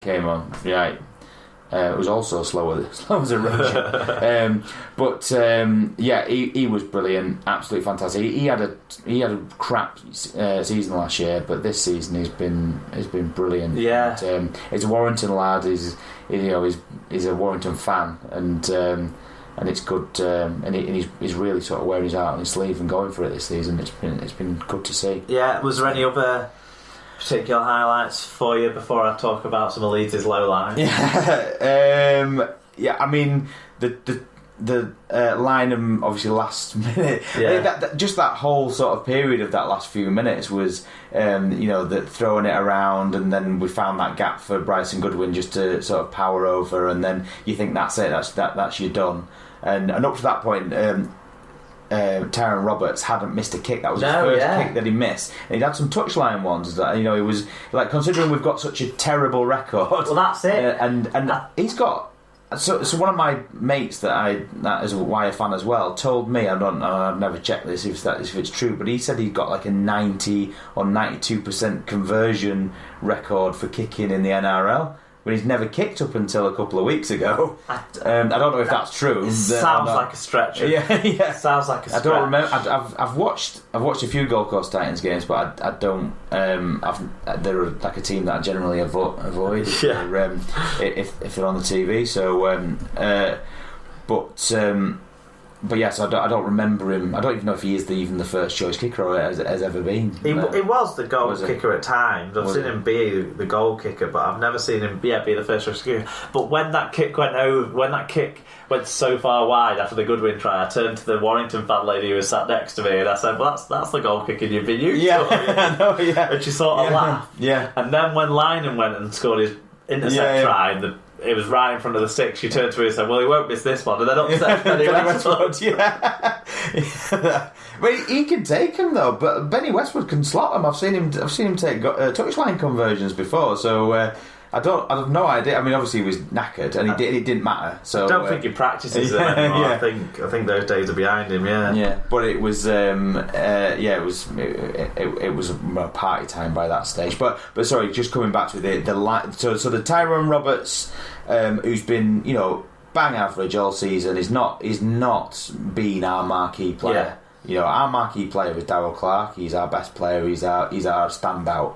came on. Right. It was also slow as a roach. He was brilliant, absolutely fantastic. He had a crap season last year, but this season he's been brilliant. Yeah, and, he's a Warrington lad. He's a Warrington fan, and it's good. And he's really sort of wearing his heart on his sleeve and going for it this season. It's been good to see. Yeah. Was there any other particular highlights for you before I talk about some of Leeds' low lines? I mean the line obviously last minute. Yeah. Just that whole sort of period of that last few minutes was that throwing it around, and then we found that gap for Bryson Goodwin just to sort of power over, and then you think that's it, that's you done, and up to that point. Tyrone Roberts hadn't missed a kick. That was his first kick that he missed, and he'd had some touchline ones that it was like, considering we've got such a terrible record. Well, that's it. And he's got so one of my mates that is a Wire fan as well told me, I've never checked this if it's true, but he said he got like a 90 or 92% conversion record for kicking in the NRL. When he's never kicked up until a couple of weeks ago. I don't know if that's true. Sounds like a stretch. Yeah. Sounds like a stretch. I don't remember. I've watched a few Gold Coast Titans games, but I don't. They're like a team that I generally avoid if they're on the TV. So, but yes, I don't remember him. I don't even know if he is even the first choice kicker or has ever been. He was the goal kicker at times. I've seen him be the goal kicker, but I've never seen him be the first choice kicker. But when that kick went so far wide after the Goodwin try, I turned to the Warrington fan lady who was sat next to me and I said, "Well, that's the goal kicking you've been used to." I know, yeah. And she sort of laughed. Yeah. And then when Lynham went and scored his intercept try, it was right in front of the sticks. She turned to me and said, "Well, he won't miss this one." And then upset Benny Westwood. Yeah. But he can take him though. But Benny Westwood can slot him. I've seen him take touchline conversions before. So I have no idea. I mean, obviously he was knackered, and it didn't matter. So I don't think he practices them anymore. Yeah. I think those days are behind him. Yeah. Yeah. But it was it was party time by that stage. But sorry, just coming back to the line. So the Tyrone Roberts, who's been bang average all season, is not been our marquee player. Yeah. Our marquee player is Darryl Clark. He's our best player. He's our standout.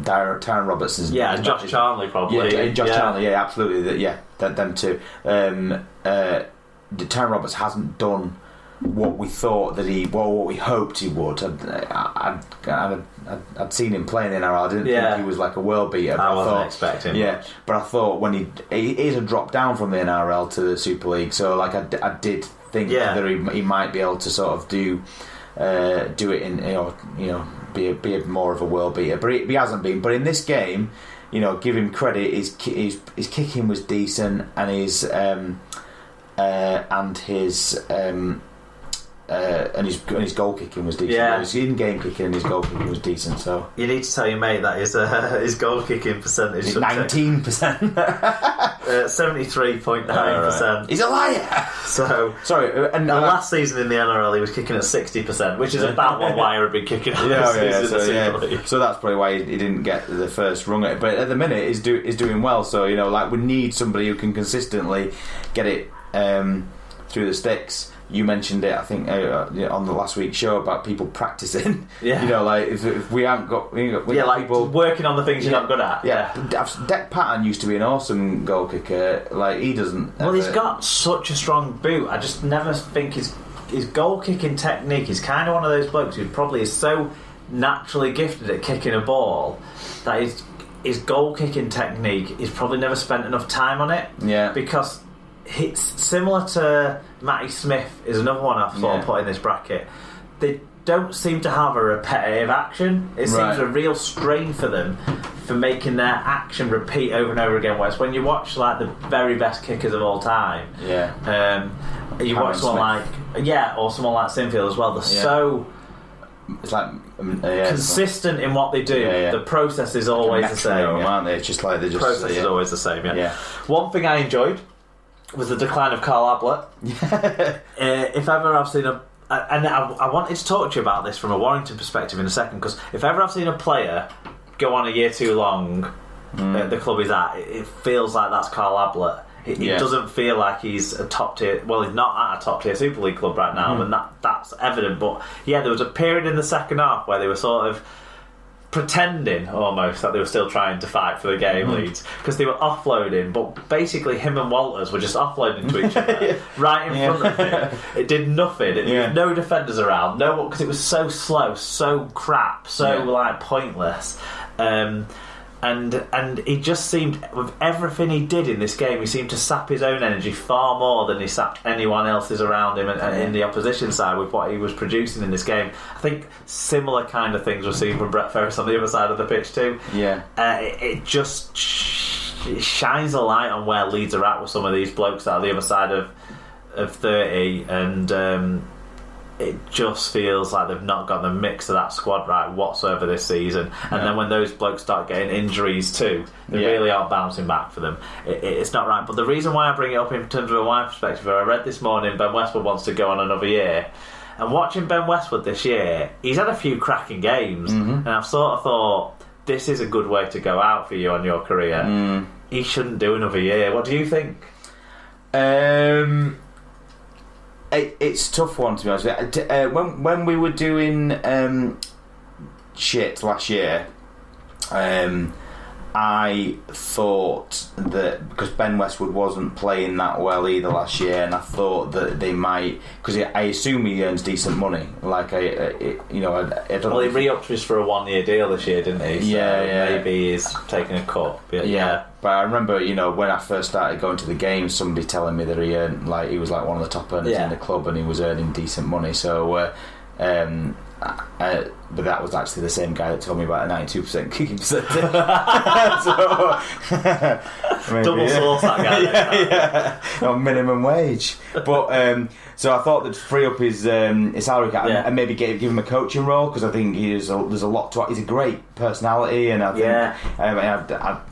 Tyrone Roberts is and Josh Charnley probably. Charnley, absolutely. Them two. Tyrone Roberts hasn't done what we thought what we hoped he would. I'd seen him playing in NRL. I didn't think he was like a world beater. I wasn't expecting. Yeah, but I thought when he is a drop down from the NRL to the Super League, so like I did think that he might be able to sort of do it in be more of a world beater, but he hasn't been. But in this game, give him credit. His kicking was decent, and his goal kicking was decent. Yeah. His in-game kicking and his goal kicking was decent. So you need to tell your mate that his goal kicking percentage 19%, 73.9%. He's a liar. So sorry. And last season in the NRL, he was kicking at 60%, which is about what Wire had been kicking. So that's probably why he didn't get the first rung at it. But at the minute, he's doing well. So we need somebody who can consistently get it through the sticks. You mentioned it, I think, on the last week's show about people practicing. Yeah. If we haven't got, people working on the things you're not good at. Yeah. Deck Patton used to be an awesome goal kicker. He doesn't. Well, he's got such a strong boot. I just never think his goal kicking technique. He's kind of one of those blokes who probably is so naturally gifted at kicking a ball that his goal kicking technique. He's probably never spent enough time on it. Yeah. Because it's similar to Matty Smith is another one I've sort of put in this bracket. They don't seem to have a repetitive action. It seems a real strain for them for making their action repeat over and over again. Whereas when you watch the very best kickers of all time, you watch someone or someone like Sinfield as well. They're so it's like consistent in what they do. The process is always the same, aren't they? It's just like the process is always the same. Yeah. One thing I enjoyed was the decline of Carl Ablett. If ever I've seen I wanted to talk to you about this from a Warrington perspective in a second, because if ever I've seen a player go on a year too long, the club he's at, it feels like that's Carl Ablett. It doesn't feel like he's a top tier. Well, he's not at a top tier Super League club right now, and that's evident. But yeah, there was a period in the second half where they were sort of pretending almost that they were still trying to fight for the game leads, because they were offloading, but basically him and Walters were just offloading to each other right in front of him. It did nothing. There was no defenders around, no, because it was so slow, so crap, so like pointless. And he just seemed, with everything he did in this game, he seemed to sap his own energy far more than he sapped anyone else's around him and in the opposition side with what he was producing in this game. I think similar kind of things we're seeing from Brett Ferris on the other side of the pitch too. It just shines a light on where Leeds are at with some of these blokes that are the other side of 30, and it just feels like they've not got the mix of that squad right whatsoever this season. And then when those blokes start getting injuries too, they really are bouncing back for them. It's not right. But the reason why I bring it up in terms of a wide perspective, I read this morning Ben Westwood wants to go on another year. And watching Ben Westwood this year, he's had a few cracking games, and I've sort of thought, this is a good way to go out for you on your career. He shouldn't do another year. What do you think? It's a tough one, to be honest with you. When we were doing shit last year, I thought that because Ben Westwood wasn't playing that well either last year, and I thought that they might, because I assume he earns decent money. Like I don't know. Well, he re-upped just for a 1-year deal this year, didn't he? So maybe he's taking a cut. But I remember, when I first started going to the games, somebody telling me that he earned, like, he was like one of the top earners in the club, and he was earning decent money. So, but that was actually the same guy that told me about a 92% kicking percentage. Double source that guy. On minimum wage. But so I thought that free up his salary cap and maybe give him a coaching role, because I think there's a lot to. He's a great personality, and I think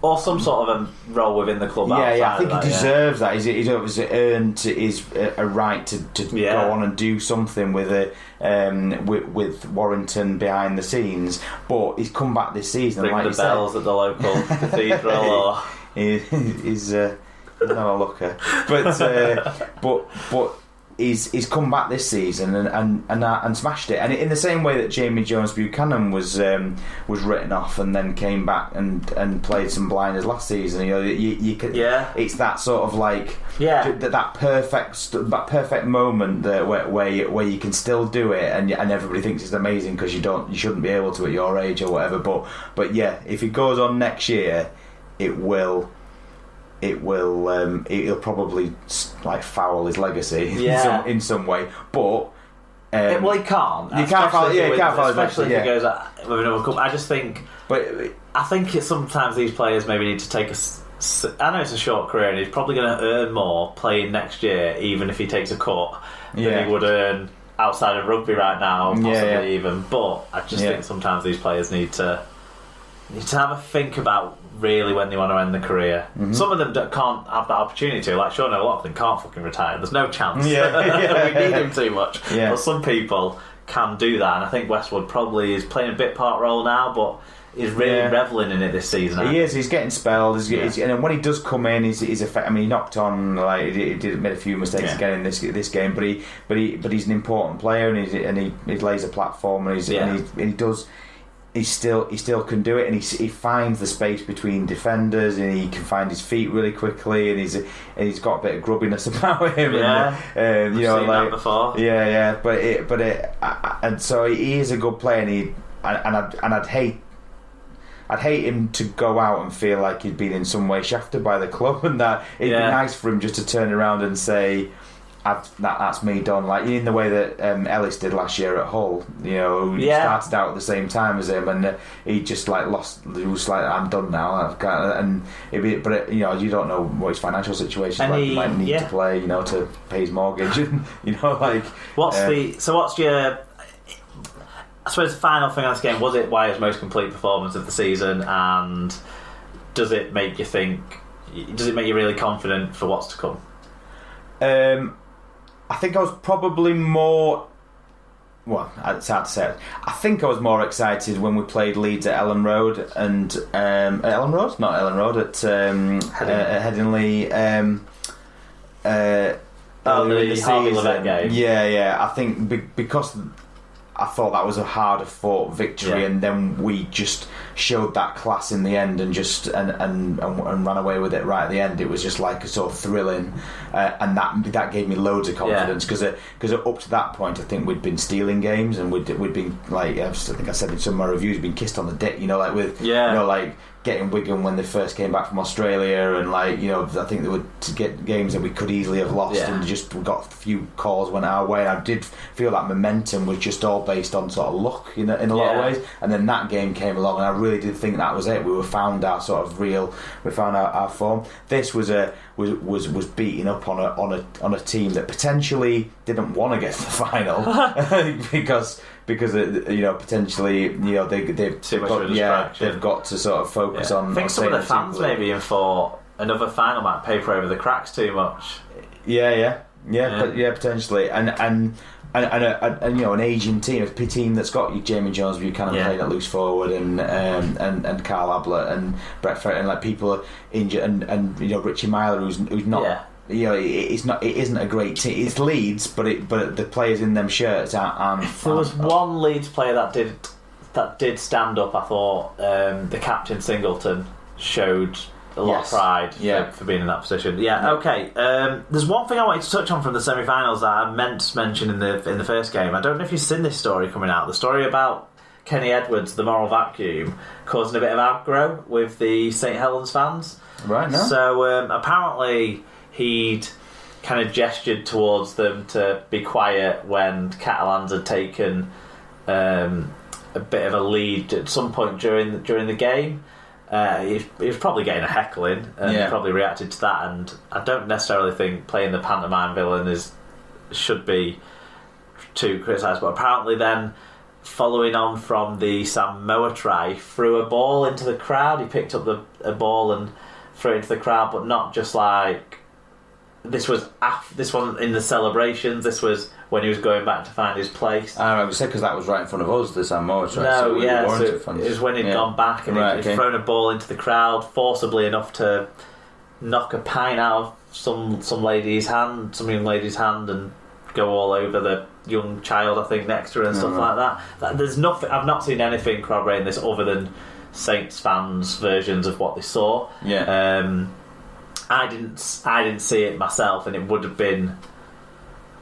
or some sort of a role within the club. I think he deserves that. He's obviously earned a right to go on and do something with it. With Warrington behind the scenes, but he's come back this season. Ring like the bells at the local cathedral, or he's not a looker, but he's come back this season and smashed it. And in the same way that Jamie Jones Buchanan was written off and then came back and played some blinders last season. You could, it's that sort of like that perfect moment where you can still do it and everybody thinks it's amazing because you shouldn't be able to at your age or whatever. But if it goes on next year, it'll probably like foul his legacy in some way, but well, he can't. You can't foul. Yeah, you can't foul. Especially if he goes with another cup. I just think. But I think sometimes these players maybe need to take I know it's a short career, and he's probably going to earn more playing next year, even if he takes a cut, than he would earn outside of rugby right now, possibly even. But I just think sometimes these players need to have a think about really when they want to end the career. Some of them can't have that opportunity to, like Sean O'Loughlin can't fucking retire. There's no chance. We need him too much. But some people can do that, and I think Westwood probably is playing a bit part role now, but he's really revelling in it this season. He is. He's getting spelled. And when he does come in, he's effective. I mean, he knocked on. Like he made a few mistakes again in this game, but he's an important player, and he lays a platform, and he does. He still can do it, and he finds the space between defenders, and he can find his feet really quickly, and he's got a bit of grubbiness about him. And that before. And so he is a good player, and I'd hate him to go out and feel like he'd been in some way shafted by the club, and that it'd be nice for him just to turn around and say, that's me done, like in the way that Ellis did last year at Hull. He started out at the same time as him, and he just like lost. He was like, I'm done now. You don't know what his financial situation is like. He might need to play, to pay his mortgage, and what's your? I suppose the final thing on this game, was it Wyer's most complete performance of the season, and does it make you really confident for what's to come? I think I was probably more Well, it's hard to say. I think I was more excited when we played Leeds at Ellen Road and at Ellen Road, not Ellen Road, at Headingley. The Harvey Levett game. Yeah. I think because I thought that was a harder fought victory, and then we just showed that class in the end and just and ran away with it right at the end. It was just like a sort of thrilling, and that gave me loads of confidence because up to that point I think we'd been stealing games and we'd been like, I think I said in some of my reviews, been kissed on the dick, like with like getting Wigan when they first came back from Australia, and like I think they were to get games that we could easily have lost, and just we got a few calls went our way. I did feel that momentum was just all based on sort of luck in a lot of ways, and then that game came along, and I really did think that was it. We found our sort of we found our form. This was beating up on a team that potentially didn't want to get to the final because potentially they've got to sort of focus on. I think some of the fans maybe in for another final might paper over the cracks too much. Potentially, and an aging team, a team that's got you Jamie Jones, Buchanan playing at loose forward, and Carl Ablett and Brett Ferret, and like people are injured, and Richie Myler who's not. Yeah. It isn't a great team. It's Leeds, but the players in them shirts aren't. There was one Leeds player that did stand up. I thought the captain Singleton showed a lot of pride for being in that position. Okay. There's one thing I wanted to touch on from the semi-finals that I meant to mention in the first game. I don't know if you've seen this story coming out. The story about Kenny Edwards, the moral vacuum, causing a bit of aggro with the St Helens fans. Right. No. So apparently he'd kind of gestured towards them to be quiet when Catalans had taken a bit of a lead at some point during the game. He was probably getting a heckling and probably reacted to that, and I don't necessarily think playing the pantomime villain should be too criticised, but apparently then following on from the Samoa try, threw a ball into the crowd. He picked up a ball and threw it into the crowd, but not just like this wasn't in the celebrations. This was when he was going back to find his place. I was saying because that was right in front of us, the Samoa try. No, so it was when he'd gone back and he'd thrown a ball into the crowd forcibly enough to knock a pint out of some young lady's hand, and go all over the young child, I think, next to her and stuff like that. There's nothing. I've not seen anything corroborating this other than Saints fans' versions of what they saw. I didn't see it myself, and it would have been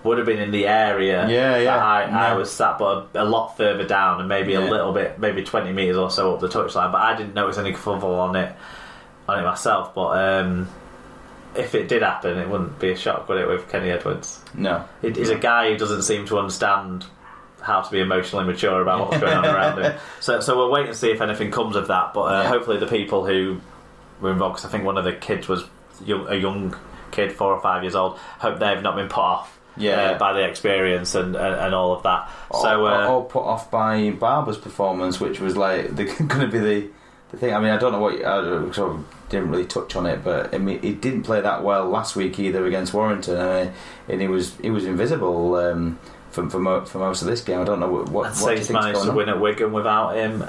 in the area I was sat, but a lot further down, and maybe a little bit, maybe 20 metres or so up the touchline. But I didn't notice any fumble on it myself. But if it did happen, it wouldn't be a shock, would it, with Kenny Edwards? No, he's a guy who doesn't seem to understand how to be emotionally mature about what's going on around him. So we'll wait and see if anything comes of that. But hopefully the people who were involved, because I think one of the kids was a young kid, 4 or 5 years old, hope they've not been put off by the experience and all of that. Or put off by Barba's performance, which was like going to be the thing. I mean, I don't know what I sort of didn't really touch on it, but I mean, he didn't play that well last week either against Warrington, and he was invisible for most of this game. I don't know what Saints managed to win at Wigan without him.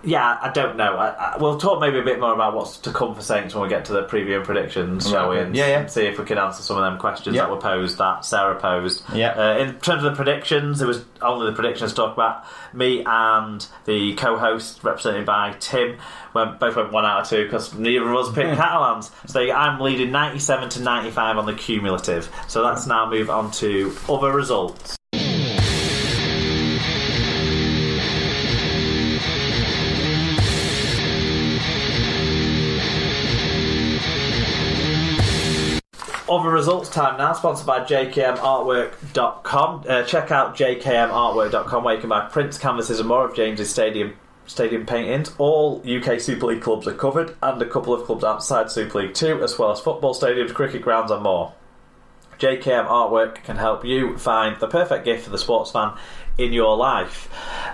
I don't know. We'll talk maybe a bit more about what's to come for Saints when we get to the preview and predictions, shall we? And see if we can answer some of them questions that were posed, that Sarah posed. In terms of the predictions, there was only the predictions to talk about. Me and the co-host, represented by Tim, both went 1 out of 2 because neither of us picked Catalans. So I'm leading 97 to 95 on the cumulative. So let's now move on to other results. Other results time now, sponsored by jkmartwork.com. Check out jkmartwork.com where you can buy prints, canvases and more of James's stadium paintings. All UK Super League clubs are covered, and a couple of clubs outside Super League too, as well as football stadiums, cricket grounds and more. JKM Artwork can help you find the perfect gift for the sports fan in your life.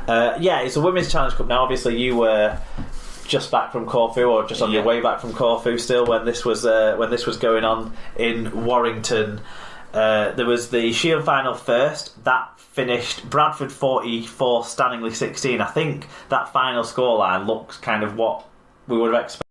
It's a Women's Challenge Cup. Now obviously you were just back from Corfu, or just on your way back from Corfu still when this was going on in Warrington. There was the Shield final first. That finished Bradford 44, Stanley 16. I think that final scoreline looks kind of what we would have expected